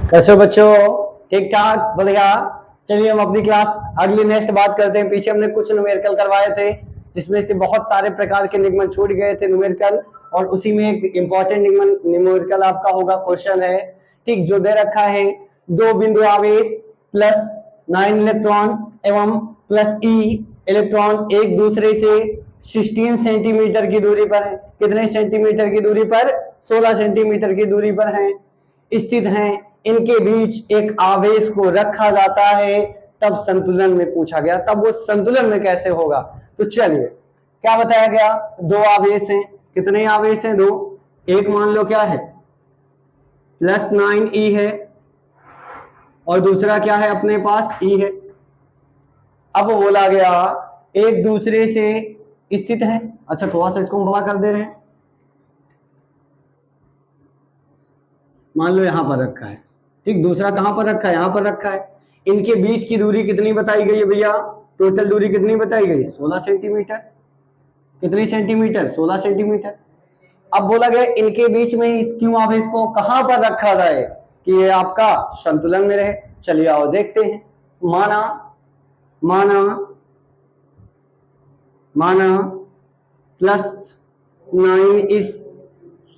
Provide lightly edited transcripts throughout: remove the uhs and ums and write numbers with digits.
कैसे हो बच्चों? ठीक ठाक बढ़िया। चलिए हम अपनी क्लास अगली नेक्स्ट बात करते हैं। पीछे हमने कुछ न्यूमेरिकल करवाए थे जिसमें से बहुत सारे प्रकार के निगमन छूट गए थे न्यूमेरिकल, और उसी में एक इंपॉर्टेंट निगमन न्यूमेरिकल आपका होगा क्वेश्चन है। ठीक, जो दे रखा है दो बिंदु आवेश प्लस 9 इलेक्ट्रॉन एवं प्लस ई इलेक्ट्रॉन एक दूसरे से 16 सेंटीमीटर की दूरी पर है। कितने सेंटीमीटर की दूरी पर? 16 सेंटीमीटर की दूरी पर हैं, स्थित हैं। इनके बीच एक आवेश को रखा जाता है, तब संतुलन में पूछा गया। तब वो संतुलन में कैसे होगा? तो चलिए क्या बताया गया, दो आवेश हैं। कितने आवेश हैं? दो। एक मान लो क्या है, +9e है, और दूसरा क्या है अपने पास, e है। अब बोला गया एक दूसरे से स्थित है। अच्छा, थोड़ा सा इसको हम बड़ा कर दे रहे हैं। मान लो यहां पर रखा है, ठीक। दूसरा कहां पर रखा है? यहां पर रखा है। इनके बीच की दूरी कितनी बताई गई है भैया? टोटल दूरी कितनी बताई गई? 16 सेंटीमीटर। कितनी सेंटीमीटर? 16 सेंटीमीटर। अब बोला गया इनके बीच में इस क्यू आवेश को कहां पर रखा जाए कि ये आपका संतुलन में रहे। चलिए आओ देखते हैं। माना माना माना +9 इस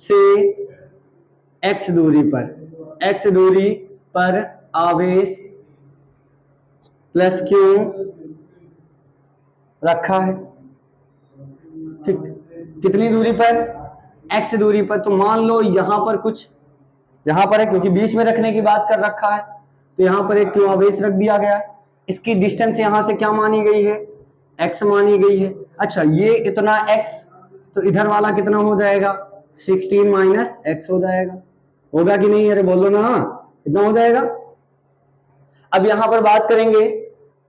से x दूरी पर आवेश प्लस क्यू रखा है, ठीक। कितनी दूरी पर? x दूरी पर। तो मान लो यहां पर कुछ, यहां पर है क्योंकि बीच में रखने की बात कर रखा है, तो यहां पर एक क्यू आवेश रख दिया गया है। इसकी डिस्टेंस यहां से क्या मानी गई है? x मानी गई है। अच्छा, ये इतना x, तो इधर वाला कितना हो जाएगा? 16 - x हो जाएगा। होगा कि नहीं? अरे बोलो ना, कितना हो जाएगा? अब यहां पर बात करेंगे,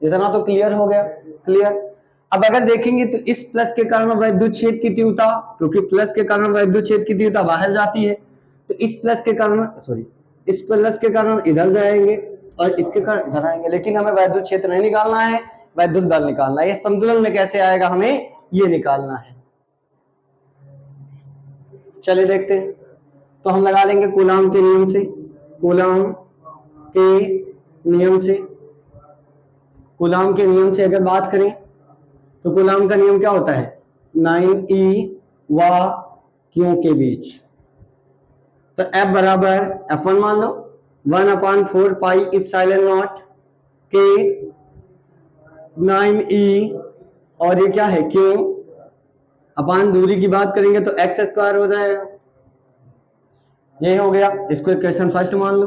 इतना तो क्लियर हो गया। क्लियर। अब अगर देखेंगे तो इस प्लस के कारण वैद्युत क्षेत्र की तीव्रता, क्योंकि प्लस के कारण वैद्युत क्षेत्र की तीव्रता बाहर जाती है, तो इस प्लस के कारण, सॉरी, इस प्लस के कारण इधर जाएंगे और इसके कारण इधर आएंगे। लेकिन हमें वैद्युत क्षेत्र नहीं निकालना है, वैद्युत बल निकालना है। ये संतुलन में कैसे आएगा हमें ये निकालना है। चलिए देखते हैं। तो हम लगा लेंगे कूलाम के नियम से। कूलाम के नियम से, कूलाम के नियम से अगर बात करें तो कूलाम का नियम क्या होता है? 9e व q के बीच। तो F बराबर F1 मान लो 1/4 पाई इप्सिलॉन नॉट के 9e, और ये क्या है? q अपान दूरी की बात करेंगे तो x² हो जाएगा। ये हो गया, इसको इक्वेशन फर्स्ट मान लो।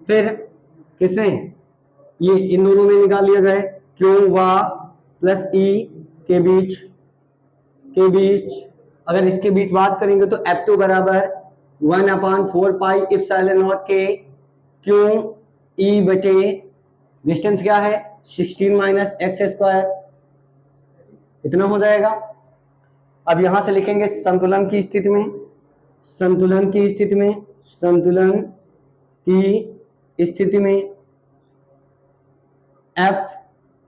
फिर किसने? ये इन दोनों में निकाल लिया जाए, q व प्लस e के बीच अगर इसके बीच बात करेंगे तो F2 बराबर 1/4 पाई इप्सिलॉन नॉट के क्यू ई बटे डिस्टेंस क्या है? 16 - x²। इतना हो जाएगा। अब यहां से लिखेंगे संतुलन की स्थिति में, संतुलन की स्थिति में F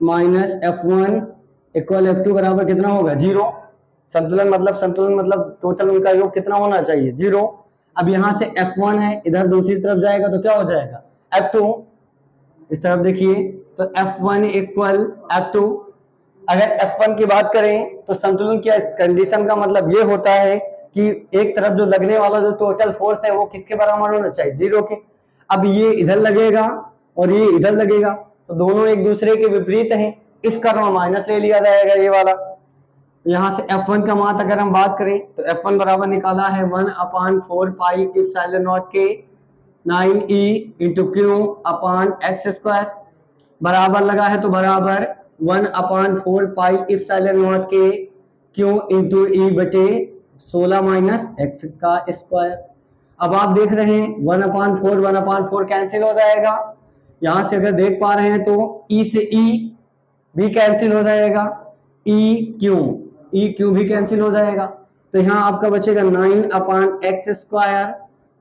- F1 इक्वल F2 बराबर कितना होगा? 0। संतुलन मतलब टोटल उनका योग कितना होना चाहिए? 0। अब यहां से F1 है, इधर दूसरी तरफ जाएगा तो क्या हो जाएगा? F2। इस तरफ देखिए तो F1 इक्वल F2। अगर F1 की बात करें तो संतुलन की कंडीशन का मतलब ये होता है कि एक तरफ जो लगने वाला जो टोटल फोर्स है वो किसके बराबर होना चाहिए? 0 के। अब ये इधर लगेगा और ये इधर लगेगा, तो दोनों एक दूसरे के विपरीत हैं, इस कारण माइनस ले लिया जाएगा ये वाला। यहां से F1 का मान अगर हम बात करें तो F1 बराबर निकाला है 1/4 पाई इप्सिलॉन नॉट के 9e इंटू क्यू अपान x²। बराबर लगा है तो बराबर 1/4 पाई इप्सिलॉन नॉट के क्यू इंटू ई बटे 16 - x²। अब आप देख रहे हैं 1/4 कैंसिल हो जाएगा। यहां से अगर देख पा रहे हैं तो e से e भी कैंसिल हो जाएगा, ई क्यू भी कैंसिल हो जाएगा। तो यहाँ आपका बचेगा 9/x²,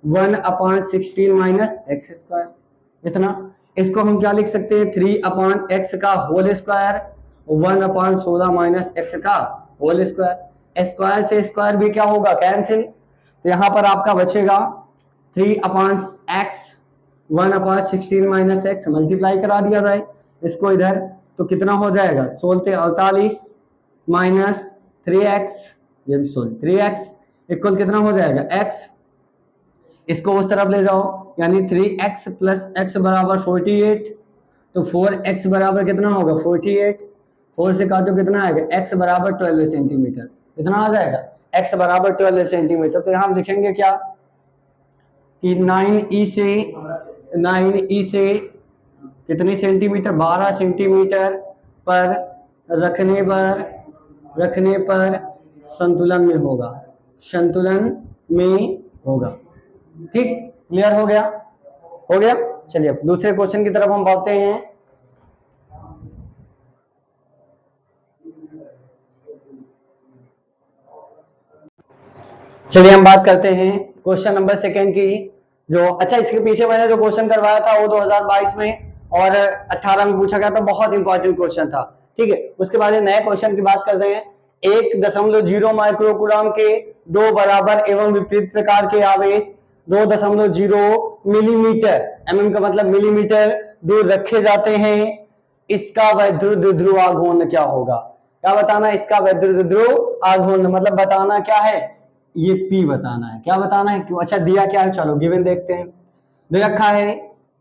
1/16 - x²। इतना। इसको हम क्या लिख सकते हैं? 3/x का होल स्क्वायर, 1/16 - x का होल स्क्वायर। स्क्वायर से स्क्वायर भी क्या होगा? कैंसिल। तो यहाँ पर आपका बचेगा 3/x 1/16 माइनस एक्स, मल्टीप्लाई करा दिया जाए इसको इधर, तो कितना हो जाएगा 16 माइनस 3x, ये भी 3x इक्वल कितना हो जाएगा x, इसको उस तरफ ले जाओ, यानी 3x प्लस x बराबर 48, तो 4x बराबर कितना होगा 48, 4 से काटो कितना आएगा x बराबर 12 सेंटीमीटर, कितना आ जाएगा x बराबर 12 सेंटीमीटर। तो यहाँ हम लिखेंगे क्या कि 9e से कितनी सेंटीमीटर 12 सेंटीमीटर पर रखने पर संतुलन में होगा, संतुलन में होगा। ठीक, क्लियर हो गया, हो गया। चलिए अब दूसरे क्वेश्चन की तरफ हम बढ़ते हैं। चलिए हम बात करते हैं क्वेश्चन नंबर 2 की, जो अच्छा इसके पीछे मैंने जो क्वेश्चन करवाया था वो 2022 में और 18 में पूछा गया था, बहुत इंपॉर्टेंट क्वेश्चन था। ठीक है, उसके बाद नए क्वेश्चन की बात करते हैं। 1.0 माइक्रोकूलम के दो बराबर एवं विपरीत प्रकार के आवेश 2.0 मिलीमीटर, mm का मतलब मिलीमीटर, दूर रखे जाते हैं, इसका वैद्युत ध्रुव आघूर्ण क्या होगा? क्या बताना है इसका वैद्युत ध्रुव आघूर्ण, मतलब बताना क्या है, ये P बताना है। क्या बताना है, क्यों? अच्छा दिया क्या है, चलो गिवन देखते हैं। दे रखा है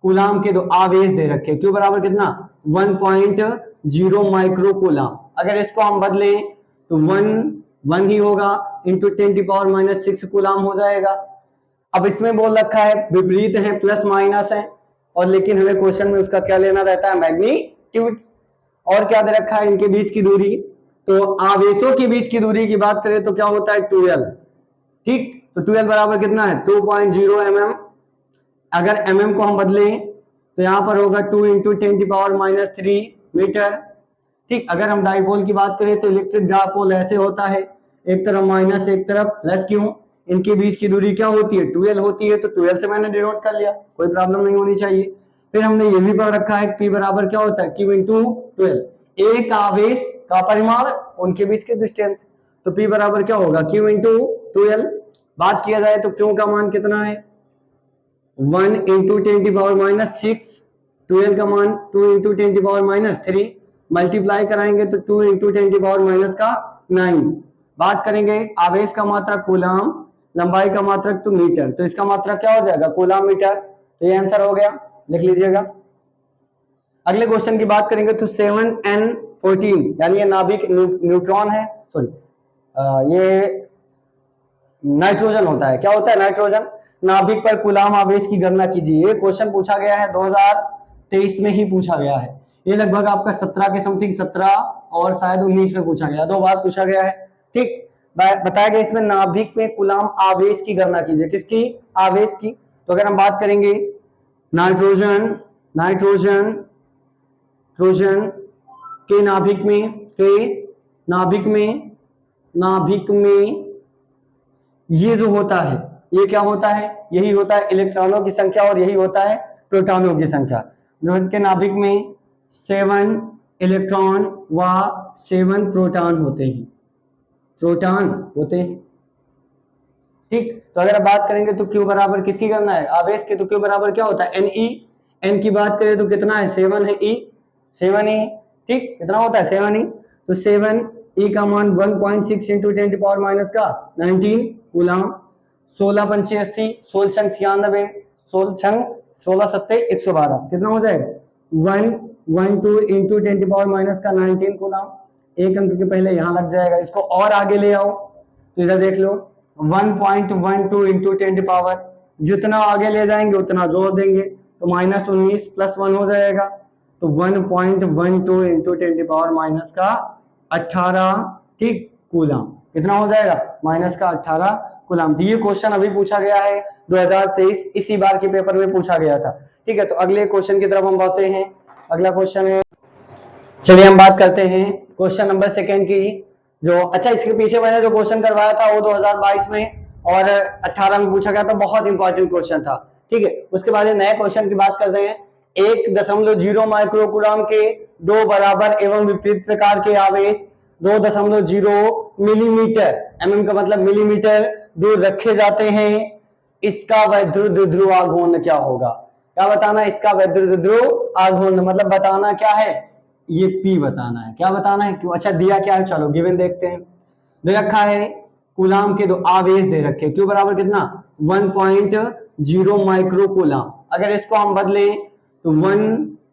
कूलाम के दो आवेश दे रखे, क्यों बराबर कितना 1.0 माइक्रोकूलाम, अगर इसको हम बदलें तो 1 ही होगा, इंटू 10⁻⁻6 कूलाम हो जाएगा। अब इसमें बोल रखा है विपरीत है, प्लस माइनस है, और लेकिन हमें क्वेश्चन में उसका क्या लेना रहता है, मैग्नीट्यूड। और क्या दे रखा है इनके बीच की दूरी, तो आवेशों के बीच की दूरी की बात करें तो क्या होता है 12। ठीक, तो 12 बराबर कितना है 2.0 mm, अगर mm को हम बदलें तो यहां पर होगा 2 इंटू 10⁻³ मीटर। ठीक, अगर हम डाइपोल की बात करें तो इलेक्ट्रिक डाइपोल ऐसे होता है, एक तरफ माइनस एक तरफ प्लस, क्यों, इनके बीच की दूरी क्या होती है 12 होती है, तो 12 से मैंने डिनोट कर लिया, कोई प्रॉब्लम नहीं होनी चाहिए। फिर हमने ये भी पढ़ रखा है P बराबर क्या होता है Q इंटू 12, एक आवेश का परिमाण उनके बीच के डिस्टेंस, तो P बराबर क्या होगा Q इंटू 12। बात किया जाए तो Q का मान कितना है 1 इंटू 10⁻⁻6, 12 का मान 2 इंटू 10⁻⁻3, मल्टीप्लाई कराएंगे तो 2 इंटू 10⁻⁻9। बात करेंगे आवेश का मात्रक कूलाम, लंबाई का मात्रक तो मीटर, तो इसका मात्रक क्या हो जाएगा कूलाम मीटर, तो ये आंसर हो गया, लिख लीजिएगा। अगले क्वेश्चन की बात करेंगे तो 7n14, यानी ये नाभिक न्यूट्रॉन है, सॉरी ये नाइट्रोजन होता है, क्या होता है नाइट्रोजन। नाभिक पर कूलाम आवेश की गणना कीजिए, ये क्वेश्चन पूछा गया है 2023 में ही पूछा गया है, ये लगभग आपका 17 के समथिंग 17 और शायद 19 में पूछा गया, 2 बार पूछा गया है। ठीक, बताया गया इसमें नाभिक में कूलाम आवेश की गणना कीजिए, किसकी, आवेश की। तो अगर हम बात करेंगे नाइट्रोजन के नाभिक में ये जो होता है, ये क्या होता है, यही होता है इलेक्ट्रॉनों की संख्या और यही होता है प्रोटॉनों की संख्या। जो के नाभिक में 7 इलेक्ट्रॉन व 7 प्रोटॉन होते हैं, ठीक। तो अगर बात करेंगे तो Q बराबर किसकी करना है, आवेश के, तो Q बराबर क्या होता है Ne, N की बात करें तो कितना है 7 है, E 7 E, ठीक, कितना होता है 7 E, तो 7 E का मान 1.6 इंटू 10⁻⁻19 कूलाम, 16 पंचे 80, 16 छंग 96, 16 सत्ते 112, कितना हो जाएगा 112 इंटू 10⁻⁻19 कूलाम। एक अंक के पहले यहां लग जाएगा, इसको और आगे ले आओ तो इधर देख लो 1.12 इंटू 10 पावर, जितना आगे ले जाएंगे उतना जोड़ देंगे तो -19 + 1 हो जाएगा, तो 1.12 इंटू 10⁻⁻18, ठीक, कूलाम, कितना हो जाएगा -18 कूलाम। ये क्वेश्चन अभी पूछा गया है 2023, इसी बार के पेपर में पूछा गया था। ठीक है, तो अगले क्वेश्चन की तरफ हम बढ़ते हैं। अगला क्वेश्चन है, चलिए हम बात करते हैं क्वेश्चन नंबर 2 की, जो अच्छा इसके पीछे मैंने जो क्वेश्चन करवाया था वो 2022 में और 18 में पूछा गया था, बहुत इंपॉर्टेंट क्वेश्चन था। ठीक है, उसके बाद नए क्वेश्चन की बात करते हैं। 1.0 माइक्रोकूलम के दो बराबर एवं विपरीत प्रकार के आवेश 2.0 मिलीमीटर, mm का मतलब मिलीमीटर, दूर रखे जाते हैं, इसका वैद्युत ध्रुव आघूर्ण क्या होगा। क्या बताना है, इसका वैद्युत ध्रुव आघूर्ण, मतलब बताना क्या है, ये P बताना है। क्या बताना है, क्यों, अच्छा दिया क्या है, चलो गिवन देखते हैं। दे रखा है कूलाम के दो आवेश दे रखे, Q बराबर कितना 1.0 माइक्रो कूलाम। अगर इसको हम बदलें तो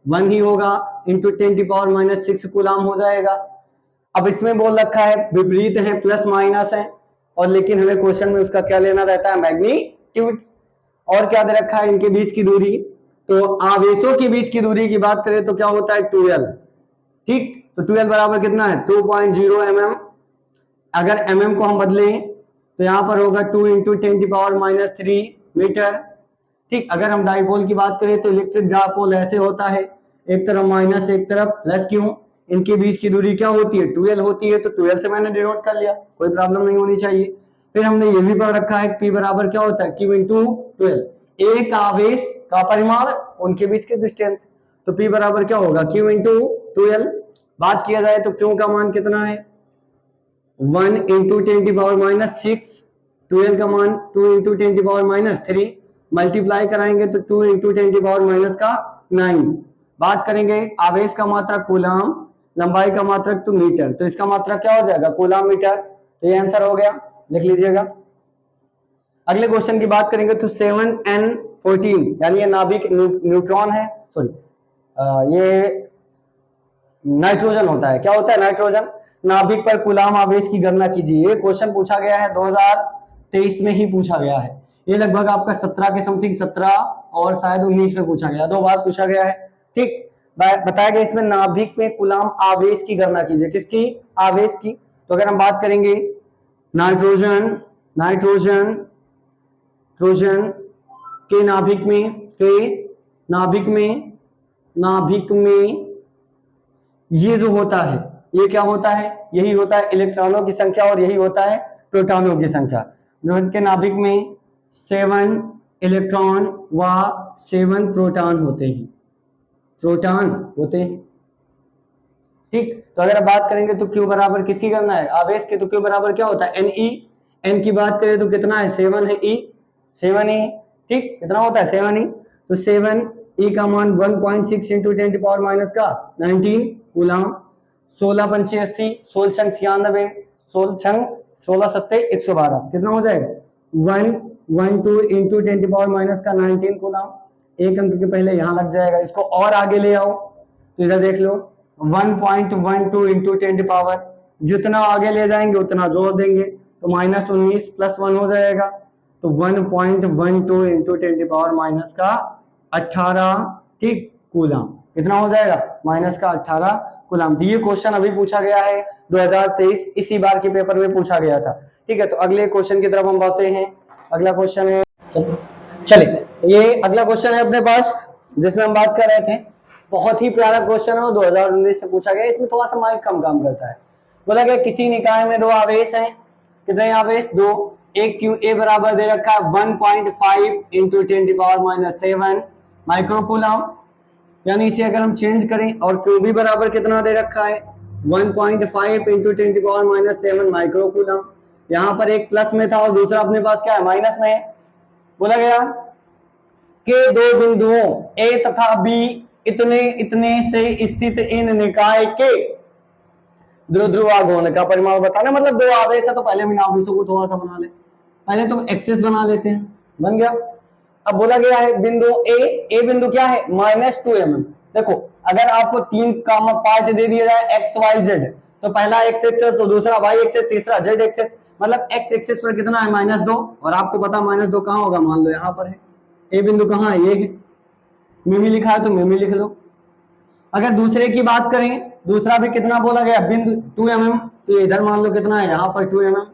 1 ही होगा, इंटू 10⁻⁻6 कूलाम हो जाएगा। अब इसमें बोल रखा है विपरीत है, प्लस माइनस है, और लेकिन हमें क्वेश्चन में उसका क्या लेना रहता है, मैग्नीट्यूड। और क्या दे रखा है, इनके बीच की दूरी, तो आवेशों के बीच की दूरी की बात करें तो क्या होता है 12, ठीक। तो 12 बराबर कितना है 2.0 mm। अगर mm को हम बदलें तो यहां पर होगा 2 इंटू 10⁻³ मीटर, ठीक। अगर हम डाइपोल की बात करें तो इलेक्ट्रिक डाइपोल ऐसे होता है, एक तरफ माइनस एक तरफ प्लस, क्यों, इनके बीच की दूरी क्या होती है 12 होती है, तो 12 से मैंने डिनोट कर लिया, कोई प्रॉब्लम नहीं होनी चाहिए। फिर हमने ये भी पढ़ रखा है P बराबर क्या होता है Q इंटू 12, एक आवेश का परिमाण उनके बीच के डिस्टेंस, तो P बराबर क्या होगा Q इंटू 12। बात किया जाए तो Q का मान कितना है 1 इंटू 10⁻⁻6, 12 का मान 2 इंटू 10⁻³ मल्टीप्लाई कराएंगे तो 2 इंटू 10⁻⁹। बात करेंगे आवेश का मात्रक कूलाम, लंबाई का मात्रक तो मीटर, तो इसका मात्रक क्या हो जाएगा कूलाम मीटर, तो ये आंसर हो गया, लिख लीजिएगा। अगले क्वेश्चन की बात करेंगे तो 7n14, यानी ये नाभिक न्यूट्रॉन है, सॉरी ये नाइट्रोजन होता है। क्या होता है नाइट्रोजन। नाभिक पर कूलाम आवेश की गणना कीजिए। ये क्वेश्चन पूछा गया है 2023 में ही पूछा गया है, ये लगभग आपका 17 के समथिंग, 17 और शायद 19 में पूछा गया, 2 बार पूछा गया है, ठीक। बताया गया इसमें नाभिक में कूलाम आवेश की गणना कीजिए, किसकी, आवेश की। तो अगर हम बात करेंगे नाइट्रोजन नाइट्रोजन ट्रोजन के नाभिक में ये जो होता है, ये क्या होता है, यही होता है इलेक्ट्रॉनों की संख्या, और यही होता है प्रोटॉनों की संख्या। जो इनके नाभिक में 7 इलेक्ट्रॉन व 7 प्रोटॉन होते हैं, ठीक। तो अगर आप बात करेंगे तो Q बराबर किसकी गणना है, आवेश के, तो Q बराबर क्या होता है Ne। N की बात करें तो कितना है 7 है, E 7 ही, ठीक, कितना होता है 7 ही, तो 7 E का मान 1.6 इंटू 10⁻⁻19 कूलाम। 16 पंचे 80, 16 छंग 96, 16 छंग 16 सत्ते 112, कितना हो जाएगा 112 इंटू 10⁻⁻19 कूलाम। एक अंक के पहले यहां लग जाएगा, इसको और आगे ले आओ तो इधर देख लो 1.12 इंटू 10 पावर, जितना आगे ले जाएंगे उतना जोड़ देंगे, तो -19 + 1 हो जाएगा, तो 1.12 इंटू 10⁻⁻18, ठीक, कूलाम, कितना हो जाएगा -18 कूलाम। ये क्वेश्चन अभी पूछा गया है 2023, इसी बार के पेपर में पूछा गया था, ठीक है। तो अगले क्वेश्चन की तरफ हम बढ़ते हैं। अगला क्वेश्चन है, चलिए ये अगला क्वेश्चन है अपने पास जिसमें हम बात कर रहे थे, बहुत ही प्यारा क्वेश्चन है, 2019 में पूछा गया। इसमें थोड़ा सा माइक कम काम करता है। बोला गया किसी निकाय में 2 आवेश हैं, कितने आवेश 2, एक QA बराबर दे रखा है 1.5 इंटू 10⁻⁷ माइक्रोकूलाम, यानी इसे अगर हम चेंज करें और QB बराबर कितना दे रखा है 1.5 इंटू 10⁻⁷ माइक्रोकूलाम। यहाँ पर एक प्लस में था और दूसरा अपने पास क्या है माइनस में है। बोला गया के 2 बिंदुओं A तथा B इतने इतने से स्थित इन निकाय के ध्रुवाघूर्ण का परिमाण बताना। मतलब 2 आवेश है तो पहले हम आवेशों को थोड़ा सा बना ले, पहले तुम एक्सेस बना लेते हैं, बन गया। अब बोला गया है बिंदु ए बिंदु क्या है -2 mm। देखो अगर आपको 3 का पार्ट दे दिया जाए x y z, तो पहला x एक्सेस, तो दूसरा y एक्सेस, तीसरा z एक्सेस, मतलब x एक्सेस पर कितना है -2, और आपको पता -2 कहां होगा, मान लो यहां पर है। ए बिंदु कहां है, ये है, मिमी लिखा है तो मिमी लिख लो। अगर दूसरे की बात करें, दूसरा भी कितना बोला गया बिंदु 2 mm, तो इधर मान लो कितना है, यहां पर 2 mm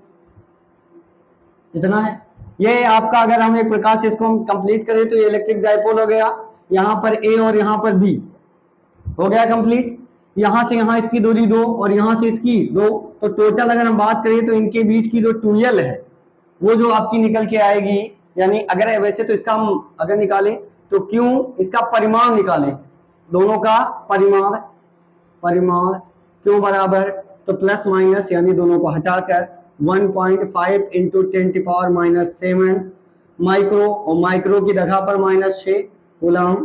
इतना है। ये आपका अगर हम एक प्रकार से इसको हम कंप्लीट करें तो ये इलेक्ट्रिक डाइपोल हो गया, यहाँ पर A और यहाँ पर B हो गया कंप्लीट। यहाँ से यहाँ इसकी दूरी 2 और यहाँ से इसकी 2, तो टोटल अगर हम बात करें तो इनके बीच की जो 2l है वो जो आपकी निकल के आएगी, यानी अगर वैसे तो इसका हम अगर निकालें तो क्यों इसका परिमाण निकालें, दोनों का परिमाण क्यों बराबर, तो प्लस माइनस यानी दोनों को हटाकर 1.5 इंटू 10⁻⁷ माइक्रो, और माइक्रो की जगह पर -6 कूलम,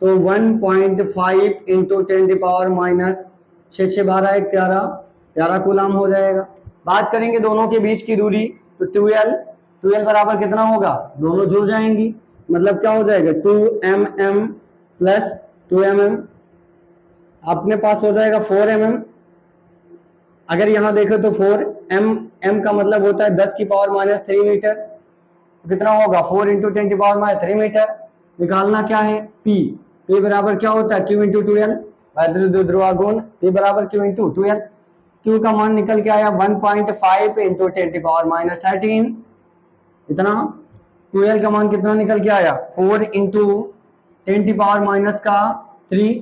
तो 1.5 इंटू 10⁻⁻, 6×6 = 12, 11 कूलम हो जाएगा। बात करेंगे दोनों के बीच की दूरी, तो 12 बराबर कितना होगा, दोनों जुड़ जाएंगी, मतलब क्या हो जाएगा 2mm प्लस 2mm, अपने पास हो जाएगा 4mm। अगर यहां देखें तो 4m का मतलब होता है 10⁻³ मीटर, कितना होगा 4 इंटू 10⁻³ मीटर। निकालना क्या है P बराबर क्या होता है Q इंटू 12, वैद्युत ध्रुवागुण P बराबर Q इंटू 12। Q का मान निकल के आया 1.5 इंटू 10⁻13, इतना। 12 का मान कितना निकल के आया 4 इंटू 10⁻³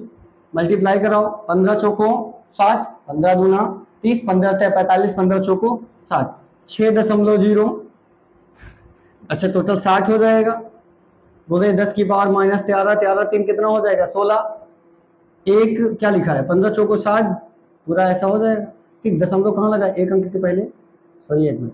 मल्टीप्लाई कराओ, 15 चौको 60, 15 दूना 30, 15 × 45, 15 चौको 60, 6.0। अच्छा टोटल 60 हो जाएगा। बोले 10⁻13, 13 कितना हो जाएगा 16, एक क्या लिखा है 15 चौको 60, पूरा ऐसा हो जाएगा। ठीक, दशमलव कहाँ लगा, एक अंक के पहले, सॉरी एक मिनट,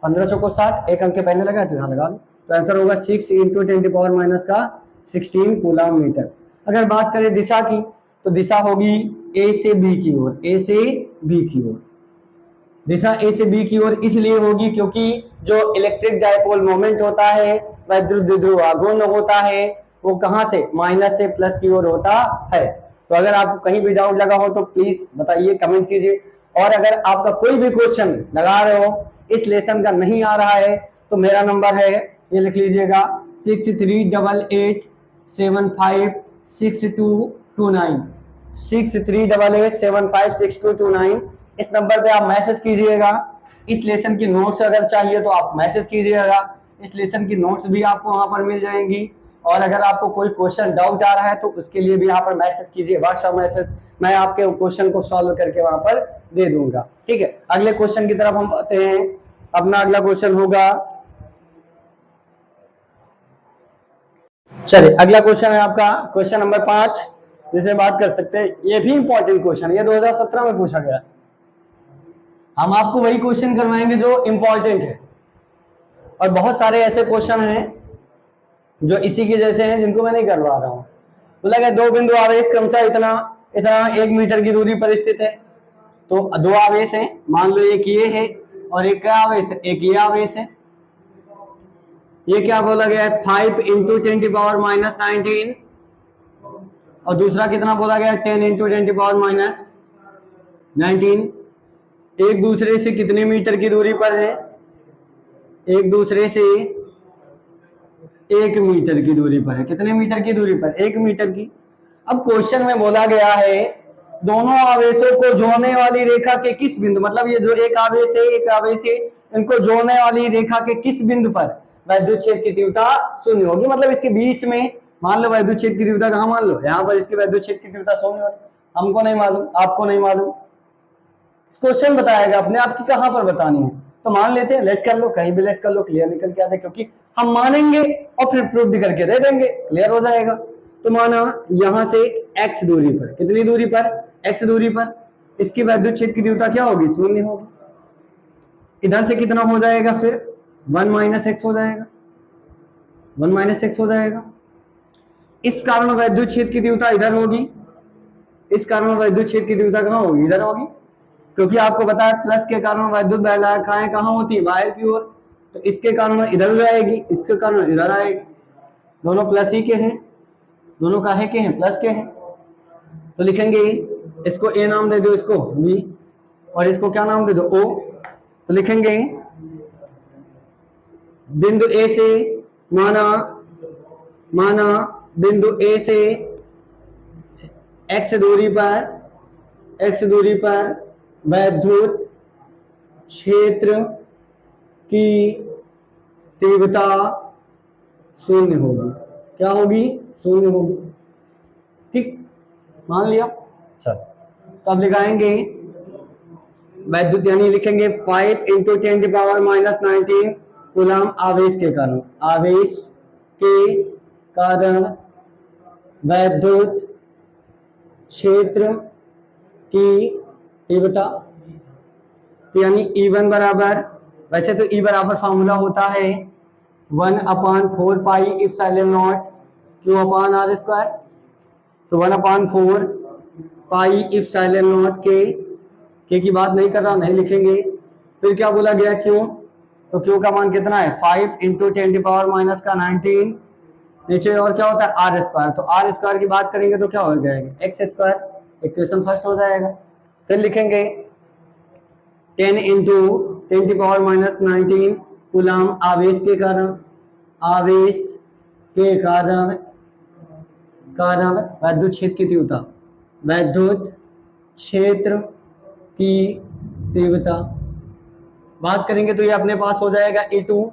15 चौको 60, एक अंक के पहले लगा तो यहाँ लगा लो, तो आंसर होगा 6 इंटू 10⁻⁻16 कूलम मीटर। अगर बात करें दिशा की, तो दिशा होगी ए से बी की ओर, ए से बी की ओर। दिशा ए से बी की ओर इसलिए होगी क्योंकि जो इलेक्ट्रिक डायपोल मोमेंट होता है, वैद्युत ध्रुवाघूर्ण होता है, वो कहां से माइनस से प्लस की ओर होता है। तो अगर आपको कहीं भी डाउट लगा हो तो प्लीज बताइए, कमेंट कीजिए। और अगर आपका कोई भी क्वेश्चन लगा रहे हो इस लेसन का नहीं आ रहा है, तो मेरा नंबर है, ये लिख लीजिएगा 6388756229, 6388756229। इस नंबर पे आप मैसेज कीजिएगा। इस लेसन की नोट्स अगर चाहिए तो आप मैसेज कीजिएगा, इस लेसन की नोट्स भी आपको वहां पर मिल जाएंगी। और अगर आपको कोई क्वेश्चन डाउट आ रहा है तो उसके लिए भी यहाँ पर मैसेज कीजिए, व्हाट्सएप मैसेज, मैं आपके क्वेश्चन को सॉल्व करके वहां पर दे दूंगा। ठीक है, अगले क्वेश्चन की तरफ हम आते हैं। अपना अगला क्वेश्चन होगा, चलिए अगला क्वेश्चन है आपका क्वेश्चन नंबर 5, जिसे बात कर सकते हैं। ये भी इंपॉर्टेंट क्वेश्चन है, ये 2017 में पूछा गया। हम आपको वही क्वेश्चन करवाएंगे जो इंपॉर्टेंट है, और बहुत सारे ऐसे क्वेश्चन हैं जो इसी के जैसे हैं जिनको मैं नहीं करवा रहा हूं। बोला गया दो बिंदु आवेश क्रमशः इतना इतना 1 मीटर की दूरी पर स्थित है। तो दो आवेश हैं, मान लो एक ये है और एक क्या आवेश है, एक ये आवेश है। ये क्या बोला गया है 5 इंटू 10⁻⁻19, और दूसरा कितना बोला गया 10 इंटू 10⁻⁻19। एक दूसरे से कितने मीटर की दूरी पर है, एक दूसरे से 1 मीटर की दूरी पर है। कितने मीटर की दूरी पर, 1 मीटर की। अब क्वेश्चन में बोला गया है दोनों आवेशों को जोड़ने वाली रेखा के किस बिंदु, मतलब ये जो एक आवेश है एक आवेश है, इनको जोड़ने वाली रेखा के किस बिंदु पर वैद्युत क्षेत्र की तीव्रता शून्य होगी। मतलब इसके बीच में मान लो वैद्युत क्षेत्र की तीव्रता कहाँ, मान लो यहाँ पर इसकी वैद्युत क्षेत्र की तीव्रता शून्य होगी। हमको नहीं मालूम, आपको नहीं मालूम, क्वेश्चन बताएगा अपने आप की कहां पर बतानी है। तो मान लेते हैं, लेट कर लो, कहीं भी लेट कर लो, क्लियर निकल के आता है, क्योंकि हम मानेंगे और फिर प्रूफ भी करके दे देंगे, क्लियर हो जाएगा। तो माना यहां से x दूरी पर, कितनी दूरी पर, x दूरी पर, इसकी वैद्युत क्षेत्र की तीव्रता क्या होगी, शून्य होगी। इधर से कितना हो जाएगा फिर 1 - x हो जाएगा, 1 - x हो जाएगा। इस कारण वैद्युत क्षेत्र की तीव्रता इधर होगी, इस कारण वैद्युत क्षेत्र की तीव्रता कहां होगी, इधर होगी, क्योंकि आपको पता है प्लस के कारण वैद्युत बहलाएं कहां होती है, बाहर की ओर। तो इसके कारण इधर जाएगी, इसके कारण इधर आएगी, दोनों प्लस ही के हैं, दोनों काहे के हैं, प्लस के हैं। तो लिखेंगे इसको ए नाम दे दो, इसको बी, और इसको क्या नाम दे दो, ओ। तो लिखेंगे बिंदु ए से, माना बिंदु ए से x दूरी पर वैद्युत क्षेत्र की तीव्रता शून्य होगी। क्या होगी, शून्य होगी। ठीक, मान लिया। चल तो अब लिखाएंगे वैद्युत, यानी लिखेंगे 5 इंटू 10⁻⁻19 कूलम आवेश के कारण, आवेश के कारण वैद्युत क्षेत्र की तीव्रता, यानी E1 बराबर, वैसे तो E बराबर फॉर्मूला होता है 1/4 pi epsilon naught q upon r square, तो 1/4 पाई इप्सिलॉन नॉट के की बात नहीं कर रहा, नहीं लिखेंगे। फिर क्या बोला गया क्यू, तो क्यू का मान कितना है 5 इंटू 10⁻⁻19, नीचे और क्या होता है आर स्क्वायर, तो आर स्क्वायर की बात करेंगे तो क्या हो जाएगा एक्स स्क्वायर, इक्वेशन फर्स्ट हो जाएगा। फिर लिखेंगे 10 इंटू 10⁻⁻19 कूलम आवेश के कारण, आवेश के कारण वैद्युत क्षेत्र की तीव्रता, वैद्युत क्षेत्र की तीव्रता बात करेंगे तो ये अपने पास हो जाएगा E2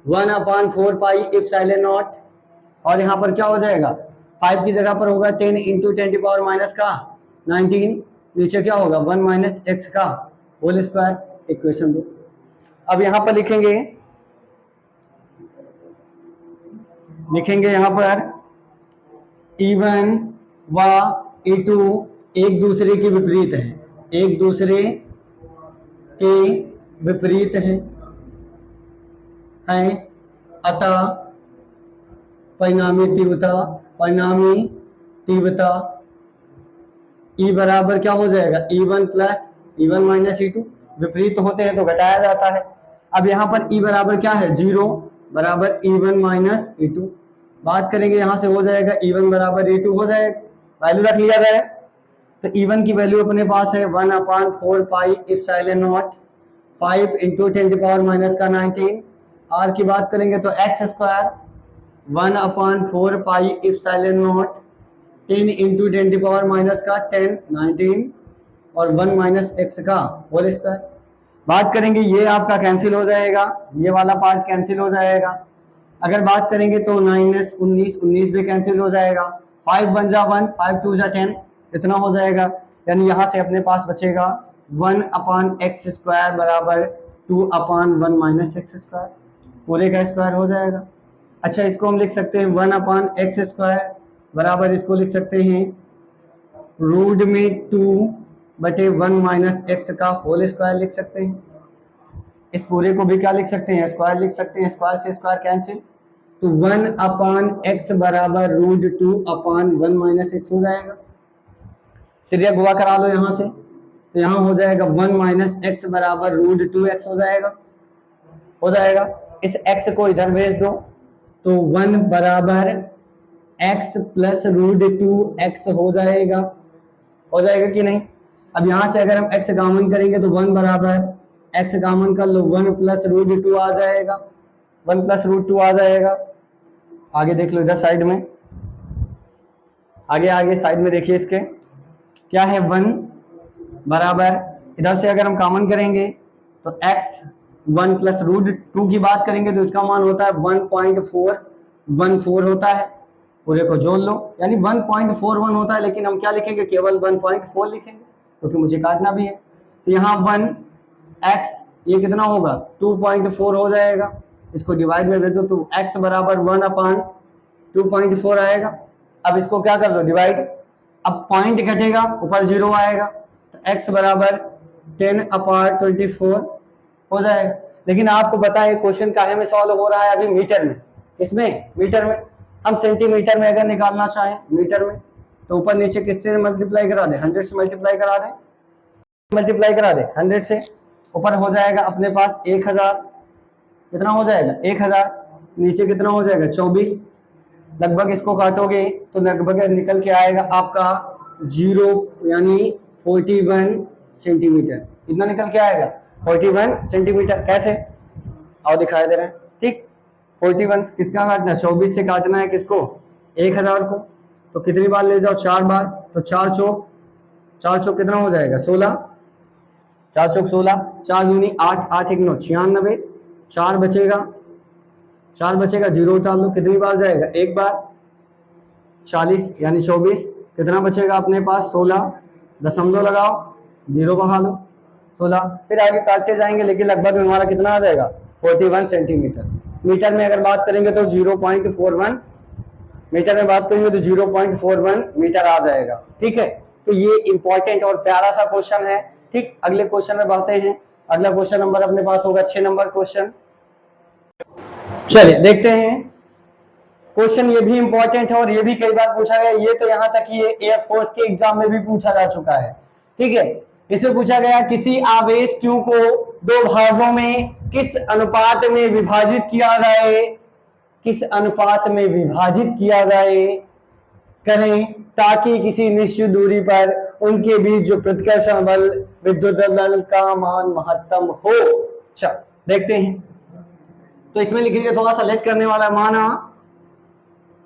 1/4 पाई इप्सिलॉन नॉट, और यहाँ पर क्या हो जाएगा 5 की जगह पर होगा 10 इंटू 10⁻⁻19, नीचे क्या होगा 1 माइनस एक्स का होल स्क्वायर, इक्वेशन 2। अब यहाँ पर लिखेंगे यहाँ पर E1 व E2 एक दूसरे के विपरीत है, एक दूसरे के विपरीत है, अतः परिणामी तीव्रता E बराबर क्या हो जाएगा E1 plus E1 minus E2, विपरीत होते हैं तो घटाया जाता है। अब यहाँ पर E बराबर क्या है 0 बराबर E1 माइनस E2, बात करेंगे यहाँ से हो जाएगा E1 बराबर E2 हो जाएगा, वैल्यू रख लिया जाए तो E1 की वैल्यू अपने पास है 1/4 पाई इप्सिलॉन नॉट 5 इंटू 10⁻⁻19, आर की बात करेंगे तो x square 1/4 pi epsilon not 10 into 10⁻⁻10 19 और 1 माइनस एक्स का होल स्क्वायर। बात करेंगे ये आपका कैंसिल हो जाएगा, ये वाला पार्ट कैंसिल हो जाएगा। अगर बात करेंगे तो 9 19 भी कैंसिल हो जाएगा, 5 1 जा 1 5 2 जा 10 इतना हो जाएगा, यानी यहाँ से अपने पास बचेगा 1/x स्क्वायर बराबर 2/1 माइनस एक्स स्क्वायर, पूरे का स्क्वायर हो जाएगा। अच्छा इसको हम लिख सकते हैं 1/x स्क्वायर बराबर इसको लिख सकते हैं रूट में 2/1 माइनस एक्स का होल स्क्वायर लिख सकते हैं। इस पूरे को भी क्या लिख सकते हैं स्क्वायर लिख सकते हैं, स्क्वायर से स्क्वायर कैंसिल, तो 1/x बराबर रूट 2/1 माइनस एक्स हो जाएगा। त्रिज्या गुणा करा लो यहाँ से, तो यहाँ हो जाएगा 1 माइनस एक्स बराबर रूट 2x हो जाएगा। इस x को इधर भेज दो तो 1 बराबर x प्लस रूट 2x हो जाएगा कि नहीं। अब यहाँ से अगर हम x गामन करेंगे तो 1 बराबर x गामन कर लो 1 प्लस रूट 2 आ जाएगा, 1 प्लस रूट 2 आ जाएगा। आगे देख लो इधर साइड में, आगे साइड में देखिए इसके क्या है 1 बराबर, इधर से अगर हम कॉमन करेंगे तो x 1 प्लस रूट 2 की बात करेंगे तो इसका मान होता है 1.414 होता है, पूरे को जोड़ लो यानी 1.41 होता है, लेकिन हम क्या लिखेंगे केवल 1.4 लिखेंगे क्योंकि मुझे काटना भी है। तो यहाँ 1x ये कितना होगा 2.4 हो जाएगा, इसको डिवाइड में भेजो तो x बराबर 1/2.4 आएगा। अब इसको क्या कर दो डिवाइड, अब पॉइंट घटेगा ऊपर 0 आएगा तो x बराबर 10/24 हो जाएगा। लेकिन आपको पता है क्वेश्चन काहे में सॉल्व हो रहा है अभी मीटर में, इसमें मीटर में, हम सेंटीमीटर में अगर निकालना चाहें मीटर में तो ऊपर नीचे किससे मल्टीप्लाई करा दे 100 से मल्टीप्लाई करा दे 100 से, ऊपर हो जाएगा अपने पास 1000, कितना हो जाएगा 1000, नीचे कितना हो जाएगा 24, लगभग इसको काटोगे तो लगभग निकल के आएगा आपका 0 यानी 41 सेंटीमीटर, इतना निकल के आएगा 41 सेंटीमीटर। कैसे आओ दिखाई दे रहे हैं, ठीक 41 कितना काटना है 24 से काटना है किसको 1000 को, तो कितनी बार ले जाओ 4 बार, तो 4 चौक कितना हो जाएगा 16, 4 चौक 16, 4 दूनी 8, 8 1 9 96, 4 बचेगा 0 उतार लो, कितनी बार जाएगा एक बार 40 यानी 24, कितना बचेगा अपने पास 16, दशमलव लगाओ 0 बहा लो 16, फिर आगे काटते जाएंगे लेकिन लगभग हमारा कितना आ जाएगा 41 सेंटीमीटर। मीटर में अगर बात करेंगे तो 0.41, मीटर में बात करेंगे तो 0.41 मीटर आ जाएगा, ठीक है। तो ये इंपॉर्टेंट और प्यारा सा क्वेश्चन है, ठीक। अगले क्वेश्चन में बढ़ते हैं, अगला क्वेश्चन नंबर अपने पास होगा 6 नंबर क्वेश्चन। चलिए देखते हैं क्वेश्चन ये भी इंपॉर्टेंट है और ये भी कई बार पूछा गया, ये तो यहाँ तक ये एयरफोर्स के एग्जाम में भी पूछा जा चुका है। ठीक है, इसमें पूछा गया किसी आवेश Q को दो भागों में किस अनुपात में विभाजित किया जाए, किस अनुपात में विभाजित किया जाए करें ताकि किसी निश्चित दूरी पर उनके बीच जो प्रतिकर्षण बल विद्युत बल का मान महत्तम हो। चल देखते हैं, तो इसमें लिखेंगे थोड़ा सा लेट करने वाला,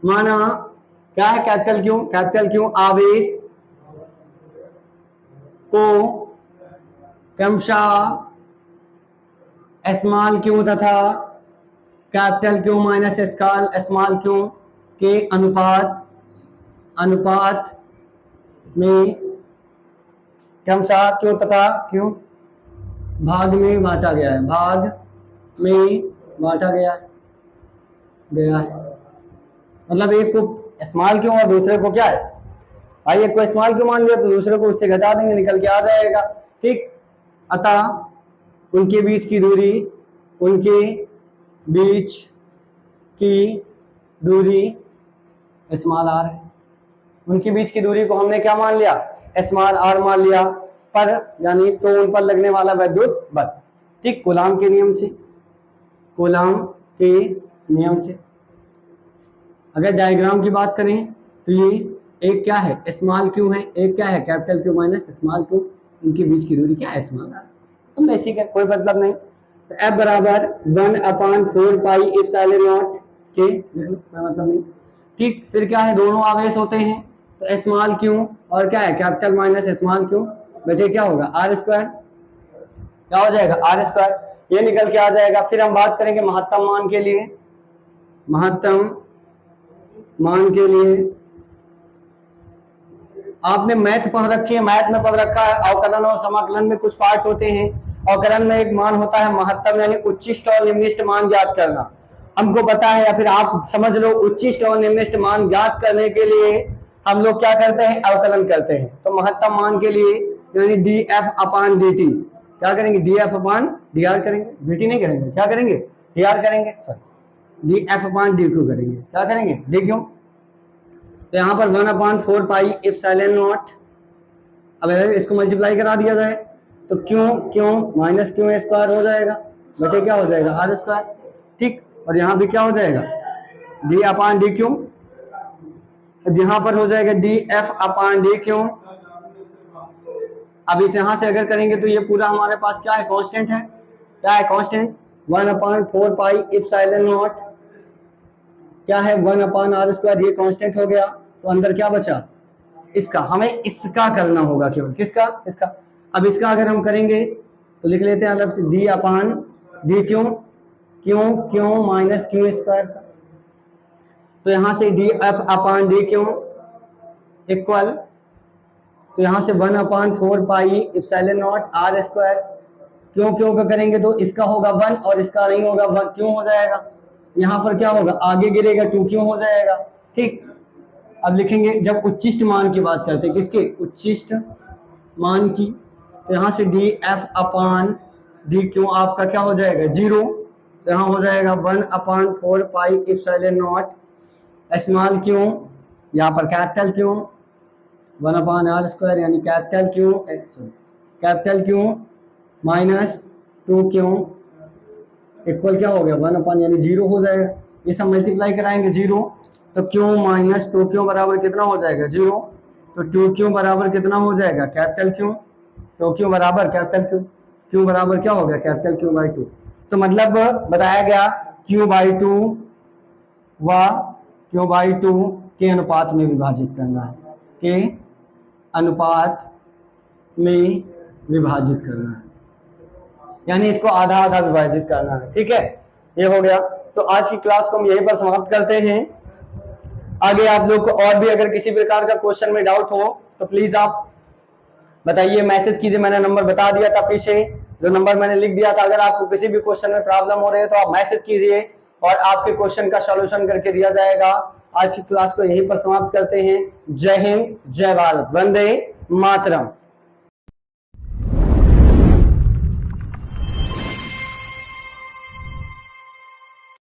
माना क्या है, कैपिटल क्यू आवेश को क्रमशः स्मॉल क्यू तथा capital Q minus small Q के अनुपात में क्रमशः क्यू तथा क्यू भाग में बांटा गया है, मतलब एक को स्मॉल क्यू और दूसरे को क्या है, भाई एक को स्मॉल क्यू मान लिया तो दूसरे को उससे घटा देंगे, निकल के आ जाएगा। ठीक, अतः उनके बीच की दूरी स्मॉल आर है। उनके बीच की दूरी को हमने क्या मान लिया, स्मॉल आर मान लिया, पर यानी तो उन पर लगने वाला विद्युत बल। ठीक, कूलाम के नियम से अगर डायग्राम की बात करें तो ये एक क्या है, स्मॉल क्यू है, एक क्या है, capital Q minus small Q, इनके बीच की दूरी क्या है, स्मॉल आर। तो बेसिक है, कोई मतलब नहीं। तो F बराबर 1/4 पाई एप्सिलॉन नॉट के, मतलब नहीं। ठीक, फिर क्या है, दोनों आवेश होते हैं तो स्मॉल क्यू और क्या है, कैपिटल माइनस स्मॉल क्यू, बचे क्या होगा, आर स्क्वायर। क्या हो जाएगा, आर स्क्वायर, ये निकल के आ जाएगा। फिर हम बात करेंगे महत्तम मान के लिए, आपने मैथ पढ़ रखी है, मैथ में पढ़ रखा है अवकलन और समाकलन में कुछ पार्ट होते हैं। अवकलन में एक मान होता है महत्तम, यानी उच्चिष्ट और निम्निष्ट मान ज्ञात करना। हमको पता है, या फिर आप समझ लो, उच्चिष्ट और निम्निष्ट मान ज्ञात करने के लिए हम लोग क्या करते हैं, अवकलन करते हैं। तो महत्तम मान के लिए यानी df/dt क्या करेंगे, df/dr करेंगे, dt नहीं करेंगे, क्या करेंगे, dr करेंगे, सॉरी df/dq करेंगे, क्या करेंगे, dq। तो यहाँ पर 1/4 पाई एप्सिलॉन नॉट, अब अगर इसको मल्टीप्लाई करा दिया जाए तो क्यों माइनस क्यू स्क्वायर हो जाएगा, बटे क्या हो जाएगा, आर स्क्वायर। ठीक, और यहाँ भी क्या हो जाएगा, d/dq, अब यहाँ पर हो जाएगा df/dq। अब इस यहाँ से अगर करेंगे तो ये पूरा हमारे पास क्या है, कांस्टेंट है, क्या है, कांस्टेंट 1/4 पाई एप्सिलॉन नॉट क्या है, 1/r स्क्वायर, ये कांस्टेंट हो गया। तो अंदर क्या बचा, इसका, हमें इसका करना होगा केवल, किसका, इसका। अब इसका अगर हम करेंगे तो लिख लेते हैं अलग से d/dq, क्यों माइनस क्यू स्क्वायर का। तो यहाँ से df/dq इक्वल, तो यहाँ से 1/4 pi epsilon naught r square, क्यों का करेंगे तो इसका होगा 1 और इसका नहीं होगा, 1 क्यों हो जाएगा, यहाँ पर क्या होगा, आगे गिरेगा 2 क्यों हो जाएगा। ठीक, अब लिखेंगे जब उच्चिष्ट मान की बात करते हैं, किसके, उच्चिष्ट मान की, तो यहाँ से df/dq आपका क्या हो जाएगा, 0। तो यहाँ हो जाएगा 1/4 pi epsilon not small Q, यहाँ पर कैपिटल क्यू 1/r स्क्वायर, यानी capital Q minus 2 Q equal क्या हो गया, 1/, यानी 0 हो जाएगा। ये सब मल्टीप्लाई कराएंगे 0, तो क्यू माइनस 2 क्यू बराबर कितना हो जाएगा, 0। तो 2 क्यू बराबर कितना हो जाएगा, कैपिटल क्यू, तो क्यू बराबर कैपिटल क्यू बराबर क्या हो गया, कैपिटल क्यू बाई 2। तो मतलब बताया गया q/2 व q/2 के अनुपात में विभाजित करना है, के अनुपात में विभाजित करना है, यानी इसको आधा आधा विभाजित करना है। ठीक है, ये हो गया। तो आज की क्लास को हम यहीं पर समाप्त करते हैं। आगे आप लोग को और भी अगर किसी प्रकार का क्वेश्चन में डाउट हो तो प्लीज आप बताइए, मैसेज कीजिए, मैंने नंबर बता दिया था पीछे, जो नंबर मैंने लिख दिया था। अगर आपको किसी भी क्वेश्चन में प्रॉब्लम हो रही है तो आप मैसेज कीजिए और आपके क्वेश्चन का सॉल्यूशन करके दिया जाएगा। आज की क्लास को यहीं पर समाप्त करते हैं। जय हिंद, जय भारत, वंदे मातरम।